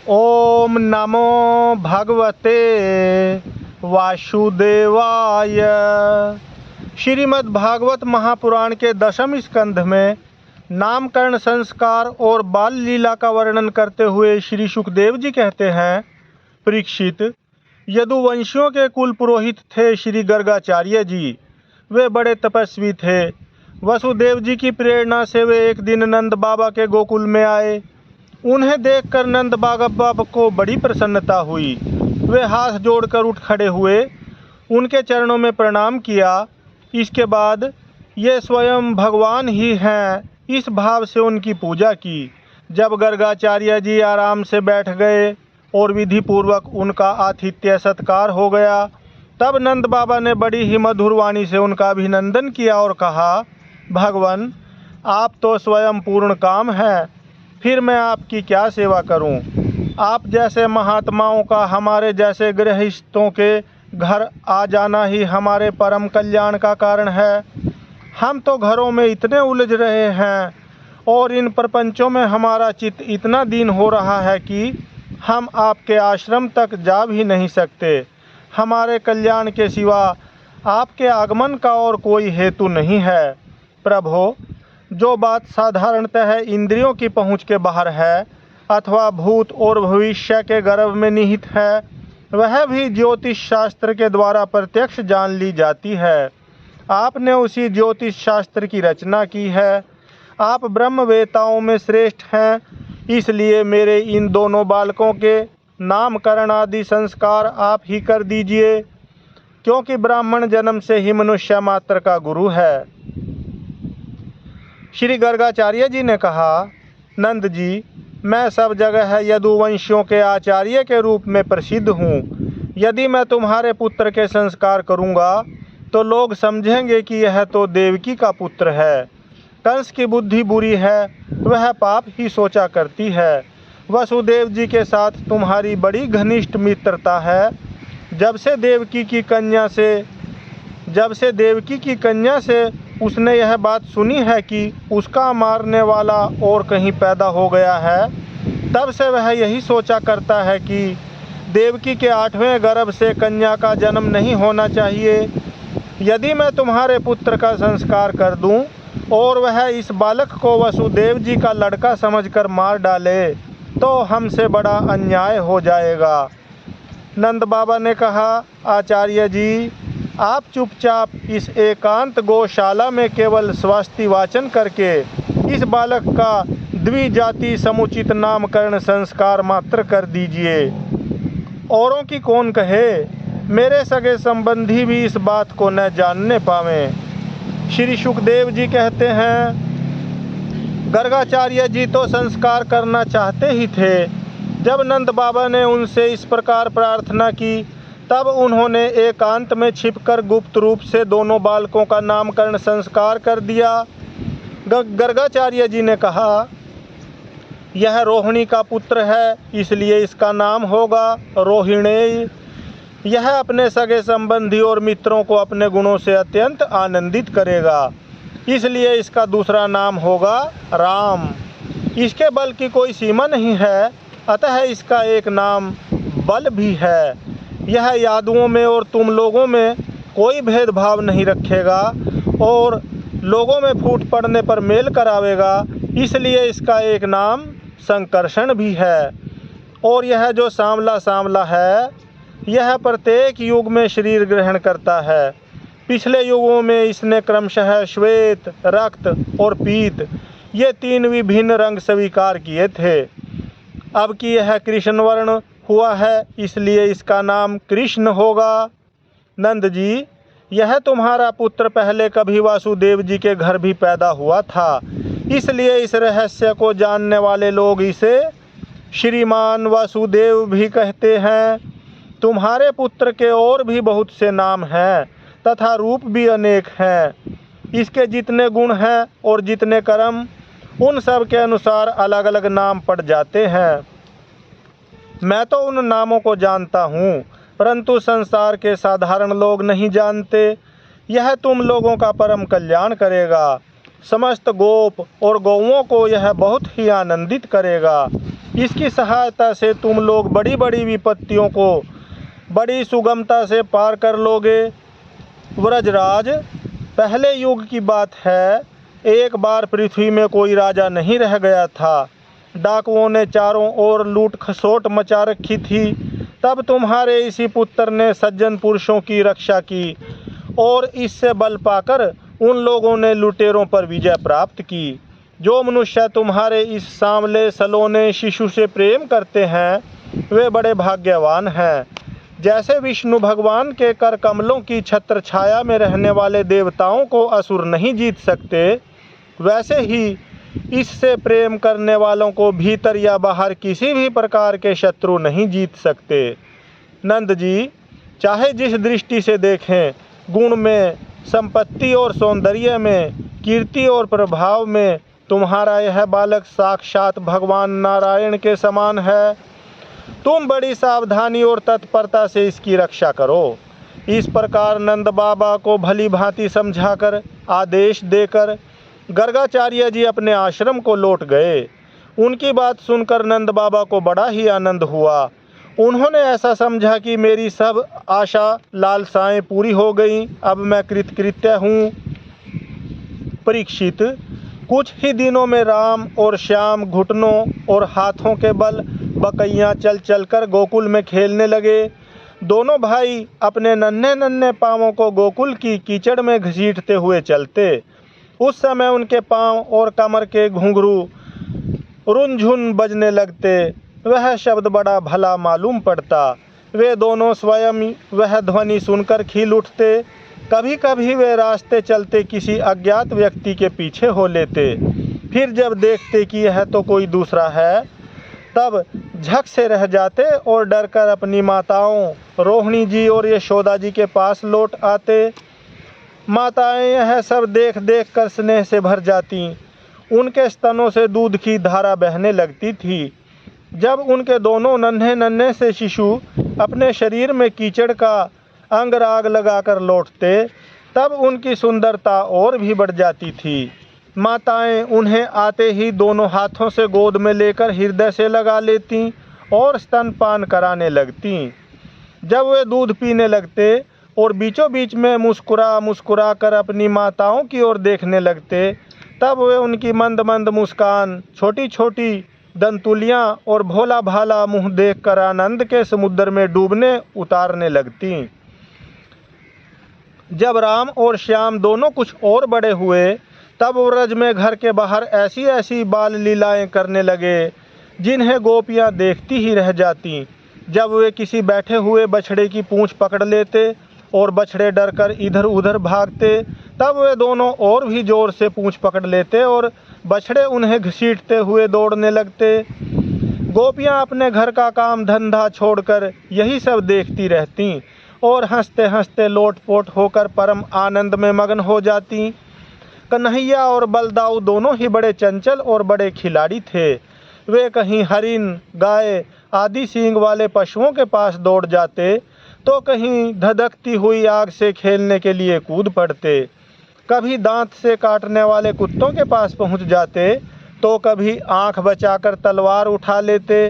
ओम नमो भगवते वासुदेवाय। श्रीमद् भागवत महापुराण के दशम स्कंध में नामकरण संस्कार और बाल लीला का वर्णन करते हुए श्री सुखदेव जी कहते हैं, परीक्षित, यदुवंशियों के कुल पुरोहित थे श्री गर्गाचार्य जी। वे बड़े तपस्वी थे। वसुदेव जी की प्रेरणा से वे एक दिन नंद बाबा के गोकुल में आए। उन्हें देखकर नंद बाबा को बड़ी प्रसन्नता हुई। वे हाथ जोड़कर उठ खड़े हुए, उनके चरणों में प्रणाम किया। इसके बाद ये स्वयं भगवान ही हैं, इस भाव से उनकी पूजा की। जब गर्गाचार्य जी आराम से बैठ गए और विधि पूर्वक उनका आतिथ्य सत्कार हो गया, तब नंद बाबा ने बड़ी ही मधुर वाणी से उनका अभिनंदन किया और कहा, भगवान, आप तो स्वयं पूर्ण काम हैं, फिर मैं आपकी क्या सेवा करूं? आप जैसे महात्माओं का हमारे जैसे गृहस्थों के घर आ जाना ही हमारे परम कल्याण का कारण है। हम तो घरों में इतने उलझ रहे हैं और इन प्रपंचों में हमारा चित्त इतना दीन हो रहा है कि हम आपके आश्रम तक जा भी नहीं सकते। हमारे कल्याण के सिवा आपके आगमन का और कोई हेतु नहीं है। प्रभो, जो बात साधारणतः इंद्रियों की पहुँच के बाहर है अथवा भूत और भविष्य के गर्भ में निहित है, वह भी ज्योतिष शास्त्र के द्वारा प्रत्यक्ष जान ली जाती है। आपने उसी ज्योतिष शास्त्र की रचना की है। आप ब्रह्मवेताओं में श्रेष्ठ हैं, इसलिए मेरे इन दोनों बालकों के नामकरण आदि संस्कार आप ही कर दीजिए, क्योंकि ब्राह्मण जन्म से ही मनुष्य मात्र का गुरु है। श्री गर्गाचार्य जी ने कहा, नंद जी, मैं सब जगह यदुवंशियों के आचार्य के रूप में प्रसिद्ध हूँ। यदि मैं तुम्हारे पुत्र के संस्कार करूँगा तो लोग समझेंगे कि यह तो देवकी का पुत्र है। कंस की बुद्धि बुरी है, वह पाप ही सोचा करती है। वसुदेव जी के साथ तुम्हारी बड़ी घनिष्ठ मित्रता है। जब से देवकी की कन्या से उसने यह बात सुनी है कि उसका मारने वाला और कहीं पैदा हो गया है, तब से वह यही सोचा करता है कि देवकी के 8वें गर्भ से कन्या का जन्म नहीं होना चाहिए। यदि मैं तुम्हारे पुत्र का संस्कार कर दूं और वह इस बालक को वसुदेव जी का लड़का समझकर मार डाले तो हमसे बड़ा अन्याय हो जाएगा। नंद बाबा ने कहा, आचार्य जी, आप चुपचाप इस एकांत गौशाला में केवल स्वस्ति वाचन करके इस बालक का द्विजाति समुचित नामकरण संस्कार मात्र कर दीजिए। औरों की कौन कहे, मेरे सगे संबंधी भी इस बात को न जानने पावें। श्री सुखदेव जी कहते हैं, गर्गाचार्य जी तो संस्कार करना चाहते ही थे। जब नंद बाबा ने उनसे इस प्रकार प्रार्थना की, तब उन्होंने एकांत में छिपकर गुप्त रूप से दोनों बालकों का नामकरण संस्कार कर दिया। गर्गाचार्य जी ने कहा, यह रोहिणी का पुत्र है, इसलिए इसका नाम होगा रोहिणेय। यह अपने सगे संबंधी और मित्रों को अपने गुणों से अत्यंत आनंदित करेगा, इसलिए इसका दूसरा नाम होगा राम। इसके बल की कोई सीमा नहीं है, अतः इसका एक नाम बल भी है। यह यादवों में और तुम लोगों में कोई भेदभाव नहीं रखेगा और लोगों में फूट पड़ने पर मेल करावेगा, इसलिए इसका एक नाम संकर्षण भी है। और यह जो सांवला है, यह प्रत्येक युग में शरीर ग्रहण करता है। पिछले युगों में इसने क्रमशः श्वेत, रक्त और पीत, ये 3 विभिन्न रंग स्वीकार किए थे। अब कि यह कृष्ण वर्ण हुआ है, इसलिए इसका नाम कृष्ण होगा। नंद जी, यह तुम्हारा पुत्र पहले कभी वासुदेव जी के घर भी पैदा हुआ था, इसलिए इस रहस्य को जानने वाले लोग इसे श्रीमान वासुदेव भी कहते हैं। तुम्हारे पुत्र के और भी बहुत से नाम हैं तथा रूप भी अनेक हैं। इसके जितने गुण हैं और जितने कर्म, उन सब के अनुसार अलग अलग नाम पड़ जाते हैं। मैं तो उन नामों को जानता हूँ, परंतु संसार के साधारण लोग नहीं जानते। यह तुम लोगों का परम कल्याण करेगा। समस्त गोप और गौओं को यह बहुत ही आनंदित करेगा। इसकी सहायता से तुम लोग बड़ी बड़ी विपत्तियों को बड़ी सुगमता से पार कर लोगे। व्रजराज, पहले युग की बात है, एक बार पृथ्वी में कोई राजा नहीं रह गया था। डाकुओं ने चारों ओर लूट खसोट मचा रखी थी। तब तुम्हारे इसी पुत्र ने सज्जन पुरुषों की रक्षा की और इससे बल पाकर उन लोगों ने लुटेरों पर विजय प्राप्त की। जो मनुष्य तुम्हारे इस सांवले सलोने शिशु से प्रेम करते हैं वे बड़े भाग्यवान हैं। जैसे विष्णु भगवान के कर कमलों की छत्र छाया में रहने वाले देवताओं को असुर नहीं जीत सकते, वैसे ही इससे प्रेम करने वालों को भीतर या बाहर किसी भी प्रकार के शत्रु नहीं जीत सकते। नंद जी, चाहे जिस दृष्टि से देखें, गुण में, संपत्ति और सौंदर्य में, कीर्ति और प्रभाव में तुम्हारा यह बालक साक्षात भगवान नारायण के समान है। तुम बड़ी सावधानी और तत्परता से इसकी रक्षा करो। इस प्रकार नंद बाबा को भली भांति समझाकर आदेश देकर गर्गाचार्य जी अपने आश्रम को लौट गए। उनकी बात सुनकर नंद बाबा को बड़ा ही आनंद हुआ। उन्होंने ऐसा समझा कि मेरी सब आशा लालसाएं पूरी हो गईं, अब मैं कृतकृत्य हूँ। परीक्षित, कुछ ही दिनों में राम और श्याम घुटनों और हाथों के बल बकैयाँ चल चलकर गोकुल में खेलने लगे। दोनों भाई अपने नन्हे नन्हे पाँवों को गोकुल की कीचड़ में घसीटते हुए चलते। उस समय उनके पाँव और कमर के घुंघरू रुनझुन बजने लगते। वह शब्द बड़ा भला मालूम पड़ता। वे दोनों स्वयं वह ध्वनि सुनकर खिल उठते। कभी कभी वे रास्ते चलते किसी अज्ञात व्यक्ति के पीछे हो लेते। फिर जब देखते कि यह तो कोई दूसरा है, तब झक से रह जाते और डरकर अपनी माताओं रोहिणी जी और यशोदा जी के पास लौट आते। माताएं यह सब देख देख कर स्नेह से भर जाती। उनके स्तनों से दूध की धारा बहने लगती थी। जब उनके दोनों नन्हे नन्हे से शिशु अपने शरीर में कीचड़ का अंगराग लगाकर लौटते, तब उनकी सुंदरता और भी बढ़ जाती थी। माताएं उन्हें आते ही दोनों हाथों से गोद में लेकर हृदय से लगा लेती और स्तनपान कराने लगती। जब वे दूध पीने लगते और बीचों बीच में मुस्कुरा मुस्कुरा कर अपनी माताओं की ओर देखने लगते, तब वे उनकी मंद मंद मुस्कान, छोटी छोटी दंतुलियाँ और भोला भाला मुँह देखकर आनंद के समुद्र में डूबने उतारने लगती। जब राम और श्याम दोनों कुछ और बड़े हुए, तब व्रज में घर के बाहर ऐसी ऐसी बाल लीलाएं करने लगे जिन्हें गोपियां देखती ही रह जातीं। जब वे किसी बैठे हुए बछड़े की पूंछ पकड़ लेते और बछड़े डरकर इधर उधर भागते, तब वे दोनों और भी जोर से पूंछ पकड़ लेते और बछड़े उन्हें घसीटते हुए दौड़ने लगते। गोपियां अपने घर का काम धंधा छोड़कर यही सब देखती रहतीं और हंसते हंसते लोटपोट होकर परम आनंद में मगन हो जाती। कन्हैया और बलदाऊ दोनों ही बड़े चंचल और बड़े खिलाड़ी थे। वे कहीं हरिन, गाय आदि सींग वाले पशुओं के पास दौड़ जाते, तो कहीं धधकती हुई आग से खेलने के लिए कूद पड़ते। कभी दांत से काटने वाले कुत्तों के पास पहुंच जाते, तो कभी आंख बचाकर तलवार उठा लेते।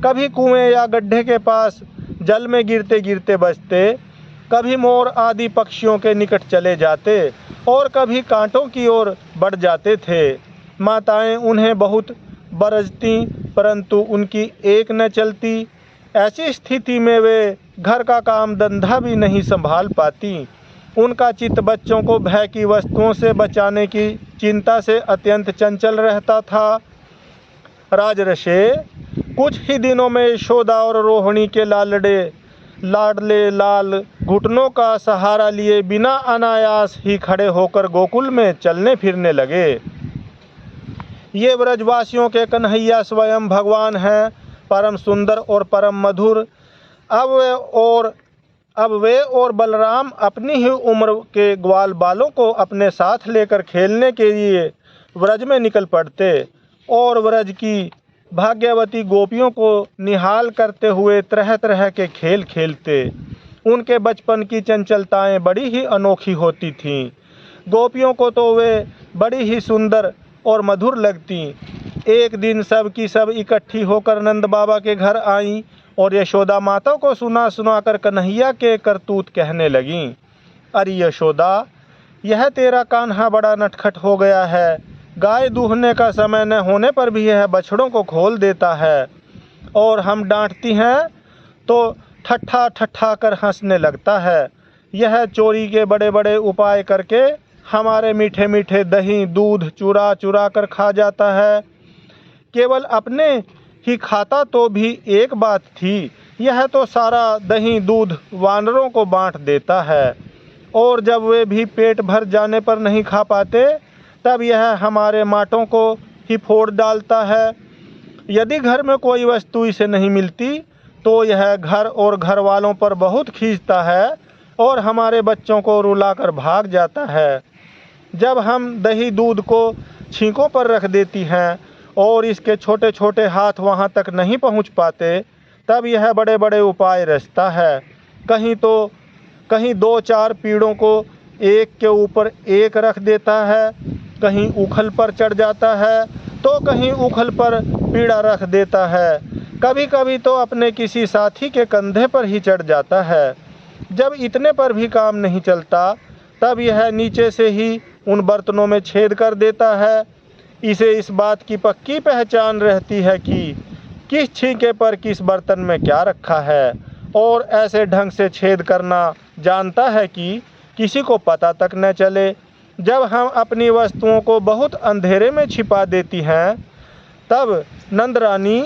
कभी कुएं या गड्ढे के पास जल में गिरते गिरते बचते। कभी मोर आदि पक्षियों के निकट चले जाते और कभी कांटों की ओर बढ़ जाते थे। माताएं उन्हें बहुत बरजती, परंतु उनकी एक न चलती। ऐसी स्थिति में वे घर का काम धंधा भी नहीं संभाल पाती। उनका चित्त बच्चों को भय की वस्तुओं से बचाने की चिंता से अत्यंत चंचल रहता था। राजर्षे, कुछ ही दिनों में यशोदा और रोहिणी के लाडले लाल घुटनों का सहारा लिए बिना अनायास ही खड़े होकर गोकुल में चलने फिरने लगे। ये ब्रजवासियों के कन्हैया स्वयं भगवान हैं, परम सुंदर और परम मधुर। अब वे और बलराम अपनी ही उम्र के ग्वाल बालों को अपने साथ लेकर खेलने के लिए व्रज में निकल पड़ते और व्रज की भाग्यवती गोपियों को निहाल करते हुए तरह तरह के खेल खेलते। उनके बचपन की चंचलताएं बड़ी ही अनोखी होती थीं। गोपियों को तो वे बड़ी ही सुंदर और मधुर लगती। एक दिन सब की सब इकट्ठी होकर नंद बाबा के घर आईं और यशोदा माता को सुना सुनाकर कन्हैया के करतूत कहने लगीं। अरे यशोदा, यह तेरा कान्हा बड़ा नटखट हो गया है। गाय दूहने का समय न होने पर भी यह बछड़ों को खोल देता है, और हम डांटती हैं तो ठट्ठा ठट्ठा कर हंसने लगता है। यह चोरी के बड़े बड़े उपाय करके हमारे मीठे मीठे दही दूध चुरा चुरा कर खा जाता है। केवल अपने ही खाता तो भी एक बात थी, यह तो सारा दही दूध वानरों को बांट देता है, और जब वे भी पेट भर जाने पर नहीं खा पाते तब यह हमारे माटों को ही फोड़ डालता है। यदि घर में कोई वस्तु इसे नहीं मिलती तो यह घर और घर वालों पर बहुत खींचता है और हमारे बच्चों को रुलाकर भाग जाता है। जब हम दही दूध को छींकों पर रख देती हैं और इसके छोटे छोटे हाथ वहाँ तक नहीं पहुँच पाते, तब यह बड़े बड़े उपाय रचता है। कहीं दो चार पीड़ों को एक के ऊपर एक रख देता है, कहीं उखल पर चढ़ जाता है तो कहीं उखल पर पीड़ा रख देता है, कभी कभी तो अपने किसी साथी के कंधे पर ही चढ़ जाता है। जब इतने पर भी काम नहीं चलता तब यह नीचे से ही उन बर्तनों में छेद कर देता है। इसे इस बात की पक्की पहचान रहती है कि किस छींके पर किस बर्तन में क्या रखा है, और ऐसे ढंग से छेद करना जानता है कि किसी को पता तक न चले। जब हम अपनी वस्तुओं को बहुत अंधेरे में छिपा देती हैं, तब नंदरानी,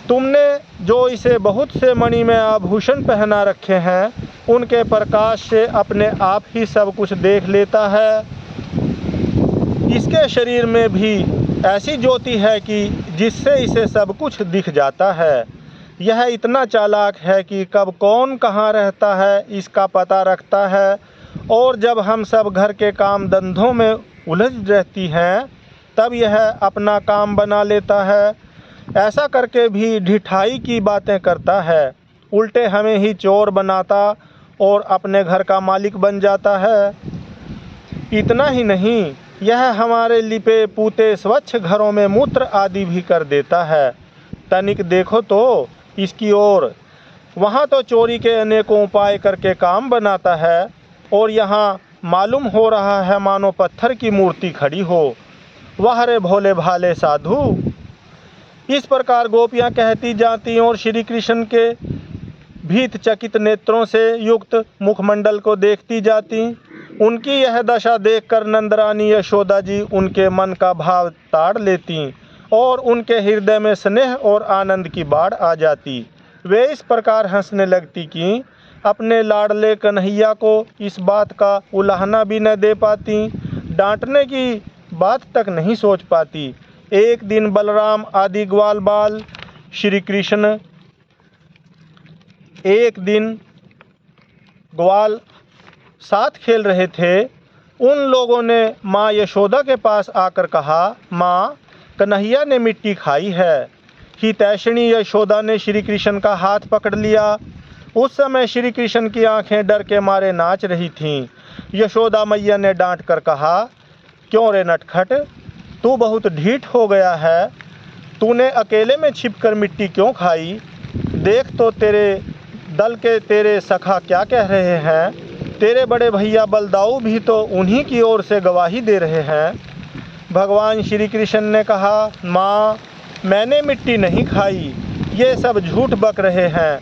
तुमने जो इसे बहुत से मणिमय आभूषण पहना रखे हैं, उनके प्रकाश से अपने आप ही सब कुछ देख लेता है। इसके शरीर में भी ऐसी ज्योति है कि जिससे इसे सब कुछ दिख जाता है। यह इतना चालाक है कि कब कौन कहाँ रहता है इसका पता रखता है, और जब हम सब घर के काम धंधों में उलझ रहती हैं तब यह अपना काम बना लेता है। ऐसा करके भी ढिठाई की बातें करता है, उल्टे हमें ही चोर बनाता और अपने घर का मालिक बन जाता है। इतना ही नहीं, यह हमारे लिपे पूते स्वच्छ घरों में मूत्र आदि भी कर देता है। तनिक देखो तो इसकी ओर, वहाँ तो चोरी के अनेकों उपाय करके काम बनाता है, और यहाँ मालूम हो रहा है मानो पत्थर की मूर्ति खड़ी हो। वाह रे भोले भाले साधु। इस प्रकार गोपियाँ कहती जाती और श्री कृष्ण के भीत चकित नेत्रों से युक्त मुखमंडल को देखती जाती। उनकी यह दशा देखकर नंदरानी यशोदा जी उनके मन का भाव ताड़ लेती और उनके हृदय में स्नेह और आनंद की बाढ़ आ जाती। वे इस प्रकार हंसने लगती कि अपने लाडले कन्हैया को इस बात का उलाहना भी न दे पाती, डांटने की बात तक नहीं सोच पाती। एक दिन बलराम आदि ग्वाल बाल श्री कृष्ण एक दिन ग्वाल साथ खेल रहे थे। उन लोगों ने माँ यशोदा के पास आकर कहा, माँ, कन्हैया ने मिट्टी खाई है। हितैषिणी यशोदा ने श्री कृष्ण का हाथ पकड़ लिया। उस समय श्री कृष्ण की आंखें डर के मारे नाच रही थीं। यशोदा मैया ने डांट कर कहा, क्यों रे नटखट, तू बहुत ढीठ हो गया है। तूने अकेले में छिपकर मिट्टी क्यों खाई? देख तो तेरे दल के तेरे सखा क्या कह रहे हैं। तेरे बड़े भैया बलदाऊ भी तो उन्हीं की ओर से गवाही दे रहे हैं। भगवान श्री कृष्ण ने कहा, माँ, मैंने मिट्टी नहीं खाई, ये सब झूठ बक रहे हैं।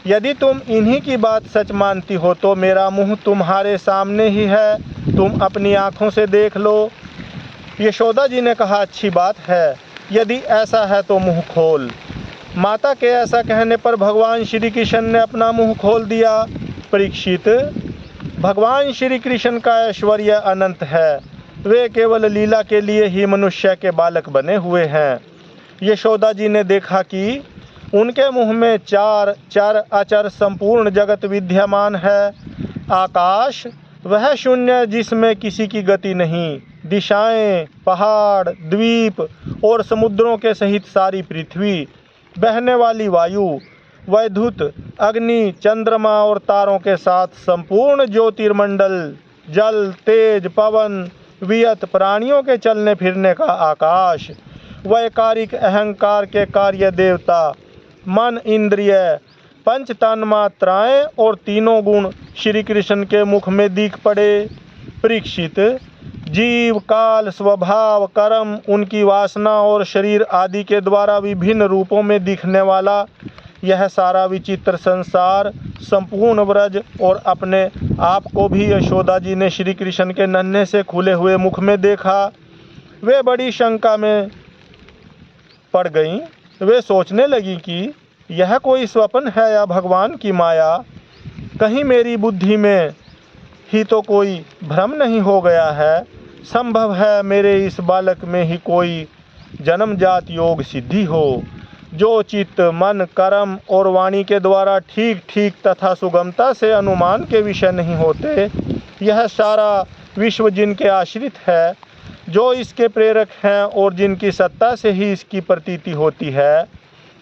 यदि तुम इन्हीं की बात सच मानती हो तो मेरा मुंह तुम्हारे सामने ही है, तुम अपनी आँखों से देख लो। यशोदा जी ने कहा, अच्छी बात है, यदि ऐसा है तो मुंह खोल। माता के ऐसा कहने पर भगवान श्री कृष्ण ने अपना मुंह खोल दिया। परीक्षित, भगवान श्री कृष्ण का ऐश्वर्य अनंत है, वे केवल लीला के लिए ही मनुष्य के बालक बने हुए हैं। यशोदा जी ने देखा कि उनके मुंह में चार चर अचर संपूर्ण जगत विद्यमान है। आकाश वह शून्य जिसमें किसी की गति नहीं, दिशाएं, पहाड़, द्वीप और समुद्रों के सहित सारी पृथ्वी, बहने वाली वायु, वैद्युत, अग्नि, चंद्रमा और तारों के साथ संपूर्ण ज्योतिर्मंडल, जल, तेज, पवन, वियत, प्राणियों के चलने फिरने का आकाश, वैकारिक अहंकार के कार्य देवता मन, इंद्रिय, पंच तन मात्राएं और तीनों गुण श्री कृष्ण के मुख में दिख पड़े। परीक्षित, जीव, काल, स्वभाव, कर्म, उनकी वासना और शरीर आदि के द्वारा विभिन्न रूपों में दिखने वाला यह सारा विचित्र संसार, संपूर्ण व्रज और अपने आप को भी यशोदा जी ने श्री कृष्ण के नन्हे से खुले हुए मुख में देखा। वे बड़ी शंका में पड़ गईं। वे सोचने लगी कि यह कोई स्वप्न है या भगवान की माया। कहीं मेरी बुद्धि में ही तो कोई भ्रम नहीं हो गया है। संभव है मेरे इस बालक में ही कोई जन्मजात योग सिद्धि हो, जो चित्त, मन, कर्म और वाणी के द्वारा ठीक ठीक तथा सुगमता से अनुमान के विषय नहीं होते। यह सारा विश्व जिनके आश्रित है, जो इसके प्रेरक हैं और जिनकी सत्ता से ही इसकी प्रतीति होती है,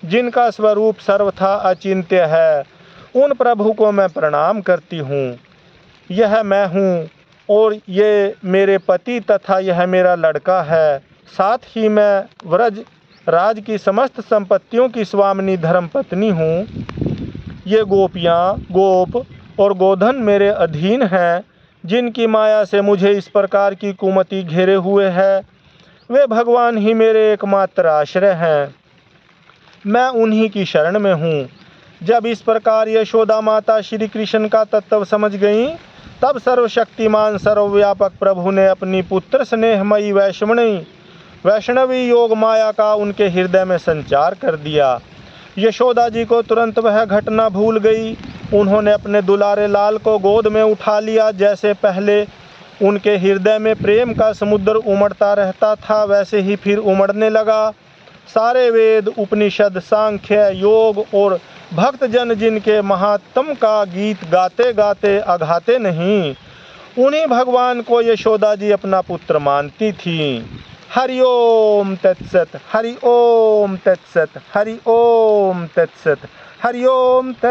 जिनका स्वरूप सर्वथा अचिंत्य है, उन प्रभु को मैं प्रणाम करती हूँ। यह मैं हूँ और ये मेरे पति तथा यह मेरा लड़का है। साथ ही मैं व्रज राज की समस्त संपत्तियों की स्वामिनी धर्मपत्नी हूँ। ये गोपियाँ, गोप और गोधन मेरे अधीन हैं, जिनकी माया से मुझे इस प्रकार की कुमति घेरे हुए है। वे भगवान ही मेरे एकमात्र आश्रय हैं। मैं उन्हीं की शरण में हूँ। जब इस प्रकार यशोदा माता श्री कृष्ण का तत्व समझ गईं, तब सर्वशक्तिमान सर्वव्यापक प्रभु ने अपनी पुत्र स्नेहमयी वैष्णवी योग माया का उनके हृदय में संचार कर दिया। यशोदा जी को तुरंत वह घटना भूल गई। उन्होंने अपने दुलारे लाल को गोद में उठा लिया। जैसे पहले उनके हृदय में प्रेम का समुद्र उमड़ता रहता था, वैसे ही फिर उमड़ने लगा। सारे वेद, उपनिषद, सांख्य, योग और भक्तजन जिनके महात्म का गीत गाते गाते अघाते नहीं, उन्हीं भगवान को यशोदा जी अपना पुत्र मानती थीं। हरि ओम तत्सत, हरि ओम तत्सत, हरि ओम तत्सत, हरि ओम तत्सत।